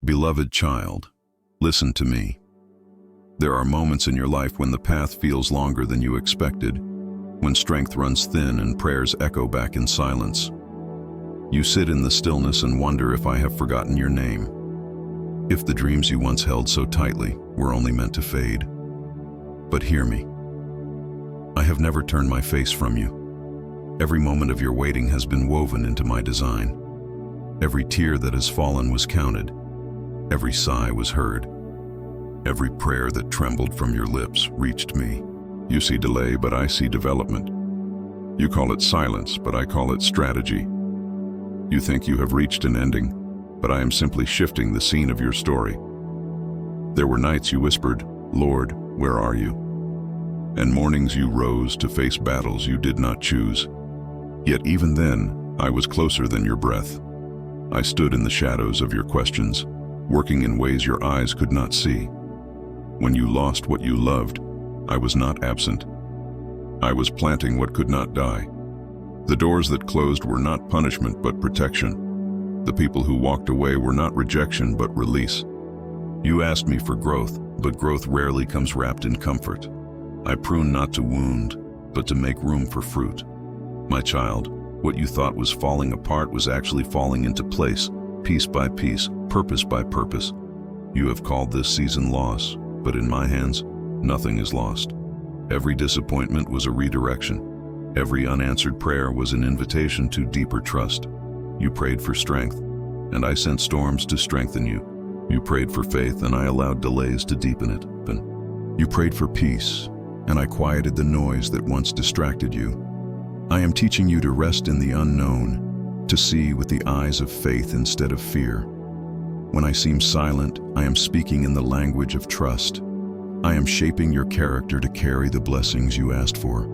Beloved child, listen to me. There are moments in your life when the path feels longer than you expected, when strength runs thin and prayers echo back in silence. You sit in the stillness and wonder if I have forgotten your name, if the dreams you once held so tightly were only meant to fade. But hear me. I have never turned my face from you. Every moment of your waiting has been woven into my design. Every tear that has fallen was counted. Every sigh was heard. Every prayer that trembled from your lips reached me. You see delay, but I see development. You call it silence, but I call it strategy. You think you have reached an ending, but I am simply shifting the scene of your story. There were nights you whispered, "Lord, where are you?" And mornings you rose to face battles you did not choose. Yet even then, I was closer than your breath. I stood in the shadows of your questions, working in ways your eyes could not see. When you lost what you loved, I was not absent. I was planting what could not die. The doors that closed were not punishment but protection. The people who walked away were not rejection but release. You asked me for growth, but growth rarely comes wrapped in comfort. I prune not to wound, but to make room for fruit. My child, what you thought was falling apart was actually falling into place, piece by piece, purpose by purpose. You have called this season loss, but in my hands, nothing is lost. Every disappointment was a redirection. Every unanswered prayer was an invitation to deeper trust. You prayed for strength, and I sent storms to strengthen you. You prayed for faith, and I allowed delays to deepen it. You prayed for peace, and I quieted the noise that once distracted you. I am teaching you to rest in the unknown, to see with the eyes of faith instead of fear. When I seem silent, I am speaking in the language of trust. I am shaping your character to carry the blessings you asked for.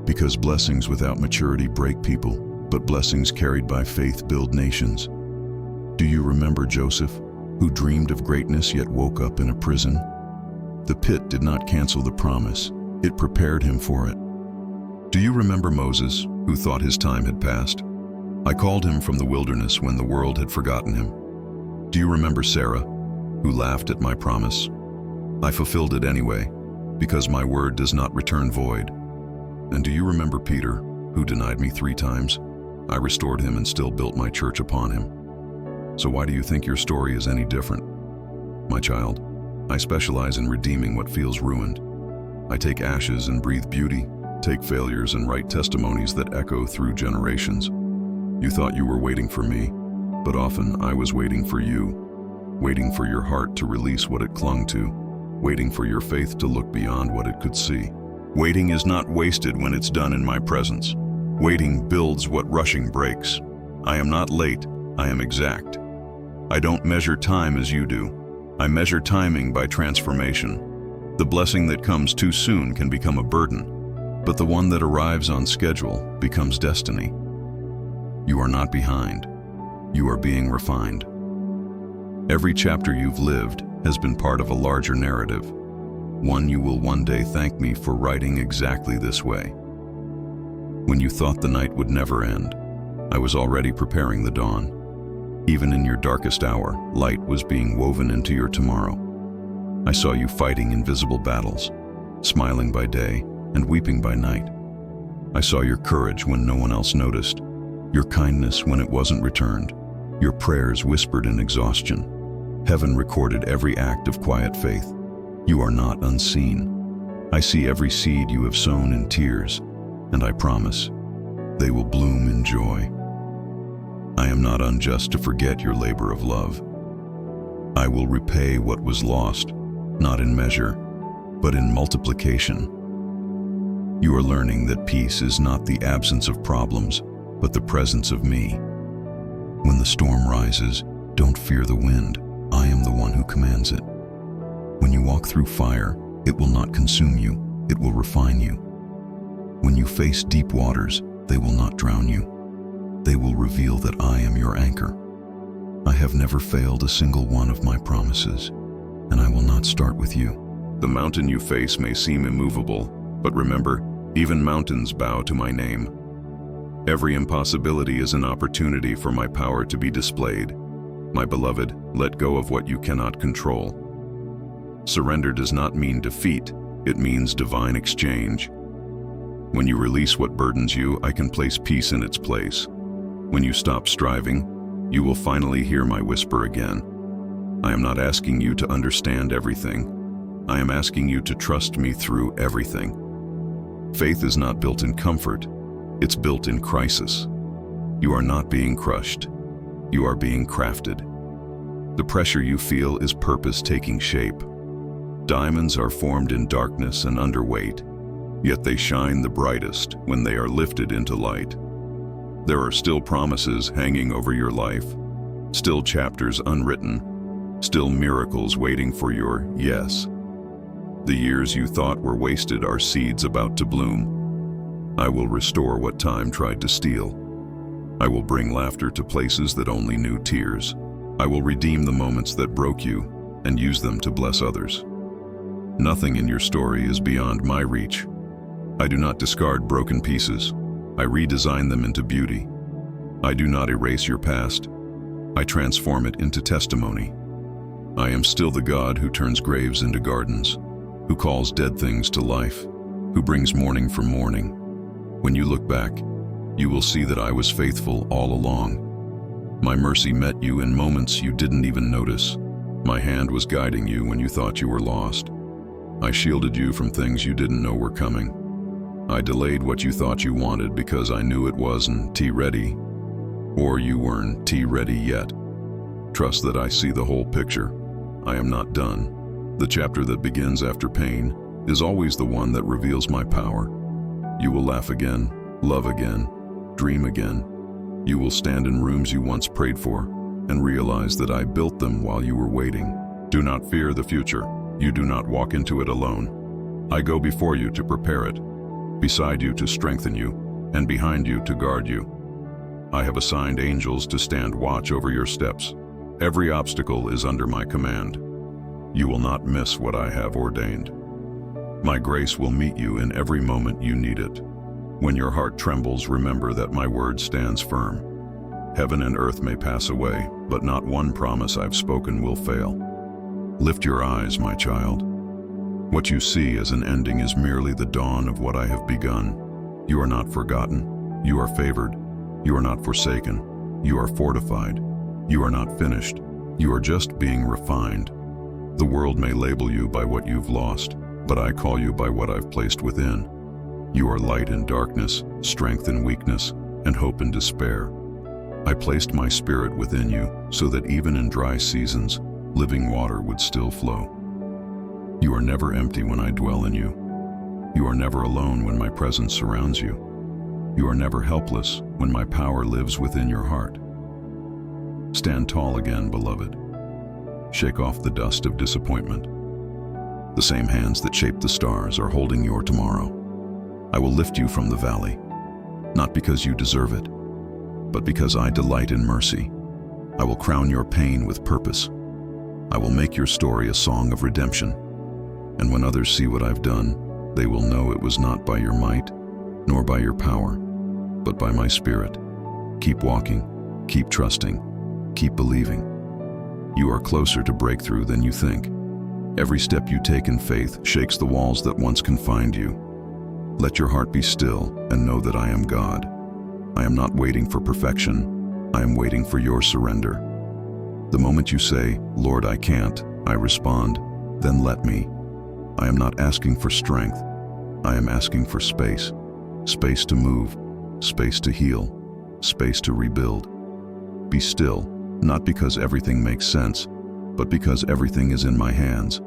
Because blessings without maturity break people, but blessings carried by faith build nations. Do you remember Joseph, who dreamed of greatness yet woke up in a prison? The pit did not cancel the promise, it prepared him for it. Do you remember Moses, who thought his time had passed? I called him from the wilderness when the world had forgotten him. Do you remember Sarah, who laughed at my promise? I fulfilled it anyway, because my word does not return void. And do you remember Peter, who denied me 3 times? I restored him and still built my church upon him. So why do you think your story is any different? My child, I specialize in redeeming what feels ruined. I take ashes and breathe beauty, take failures and write testimonies that echo through generations. You thought you were waiting for me, but often I was waiting for you, waiting for your heart to release what it clung to, waiting for your faith to look beyond what it could see. Waiting is not wasted when it's done in my presence. Waiting builds what rushing breaks. I am not late, I am exact. I don't measure time as you do. I measure timing by transformation. The blessing that comes too soon can become a burden, but the one that arrives on schedule becomes destiny. You are not behind. You are being refined. Every chapter you've lived has been part of a larger narrative, one you will one day thank me for writing exactly this way. When you thought the night would never end, I was already preparing the dawn. Even in your darkest hour, light was being woven into your tomorrow. I saw you fighting invisible battles, smiling by day and weeping by night. I saw your courage when no one else noticed, your kindness when it wasn't returned, your prayers whispered in exhaustion. Heaven recorded every act of quiet faith. You are not unseen. I see every seed you have sown in tears, and I promise they will bloom in joy. I am not unjust to forget your labor of love. I will repay what was lost, not in measure, but in multiplication. You are learning that peace is not the absence of problems, but the presence of me. When the storm rises, don't fear the wind. I am the one who commands it. When you walk through fire, it will not consume you, it will refine you. When you face deep waters, they will not drown you. They will reveal that I am your anchor. I have never failed a single one of my promises, and I will not start with you. The mountain you face may seem immovable, but remember, even mountains bow to my name. Every impossibility is an opportunity for my power to be displayed. My beloved, let go of what you cannot control. Surrender does not mean defeat, it means divine exchange. When you release what burdens you, I can place peace in its place. When you stop striving, you will finally hear my whisper again. I am not asking you to understand everything. I am asking you to trust me through everything. Faith is not built in comfort, it's built in crisis. You are not being crushed. You are being crafted. The pressure you feel is purpose taking shape. Diamonds are formed in darkness and underweight, yet they shine the brightest when they are lifted into light. There are still promises hanging over your life, still chapters unwritten, still miracles waiting for your yes. The years you thought were wasted are seeds about to bloom. I will restore what time tried to steal. I will bring laughter to places that only knew tears. I will redeem the moments that broke you and use them to bless others. Nothing in your story is beyond my reach. I do not discard broken pieces. I redesign them into beauty. I do not erase your past. I transform it into testimony. I am still the God who turns graves into gardens, who calls dead things to life, who brings mourning from mourning. When you look back, you will see that I was faithful all along. My mercy met you in moments you didn't even notice. My hand was guiding you when you thought you were lost. I shielded you from things you didn't know were coming. I delayed what you thought you wanted because I knew it wasn't T-ready, or you weren't T-ready yet. Trust that I see the whole picture. I am not done. The chapter that begins after pain is always the one that reveals my power. You will laugh again, love again, dream again. You will stand in rooms you once prayed for and realize that I built them while you were waiting. Do not fear the future. You do not walk into it alone. I go before you to prepare it, beside you to strengthen you, and behind you to guard you. I have assigned angels to stand watch over your steps. Every obstacle is under my command. You will not miss what I have ordained. My grace will meet you in every moment you need it. When your heart trembles, remember that my word stands firm. Heaven and earth may pass away, but not one promise I've spoken will fail. Lift your eyes, my child. What you see as an ending is merely the dawn of what I have begun. You are not forgotten. You are favored. You are not forsaken. You are fortified. You are not finished. You are just being refined. The world may label you by what you've lost, but I call you by what I've placed within. You are light in darkness, strength in weakness, and hope in despair. I placed my spirit within you so that even in dry seasons, living water would still flow. You are never empty when I dwell in you. You are never alone when my presence surrounds you. You are never helpless when my power lives within your heart. Stand tall again, beloved. Shake off the dust of disappointment. The same hands that shaped the stars are holding your tomorrow. I will lift you from the valley, not because you deserve it, but because I delight in mercy. I will crown your pain with purpose. I will make your story a song of redemption. And when others see what I've done, they will know it was not by your might, nor by your power, but by my spirit. Keep walking, keep trusting, keep believing. You are closer to breakthrough than you think. Every step you take in faith shakes the walls that once confined you. Let your heart be still and know that I am God. I am not waiting for perfection. I am waiting for your surrender. The moment you say, Lord, I can't, I respond, then let me. I am not asking for strength. I am asking for space. Space to move, space to heal, space to rebuild. Be still, not because everything makes sense, but because everything is in my hands.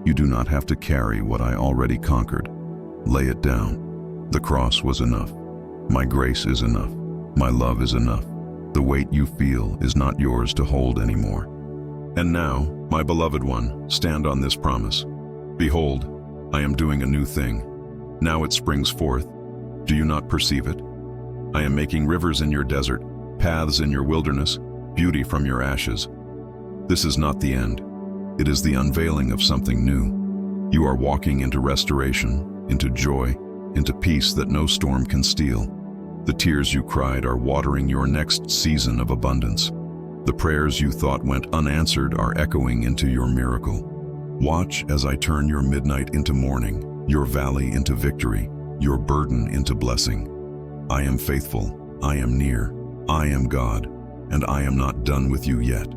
You do not have to carry what I already conquered. Lay it down. The cross was enough. My grace is enough. My love is enough. The weight you feel is not yours to hold anymore. And now, my beloved one, stand on this promise. Behold, I am doing a new thing. Now it springs forth. Do you not perceive it? I am making rivers in your desert, paths in your wilderness, beauty from your ashes. This is not the end. It is the unveiling of something new. You are walking into restoration, into joy, into peace that no storm can steal. The tears you cried are watering your next season of abundance. The prayers you thought went unanswered are echoing into your miracle. Watch as I turn your midnight into morning, your valley into victory, your burden into blessing. I am faithful, I am near, I am God, and I am not done with you yet.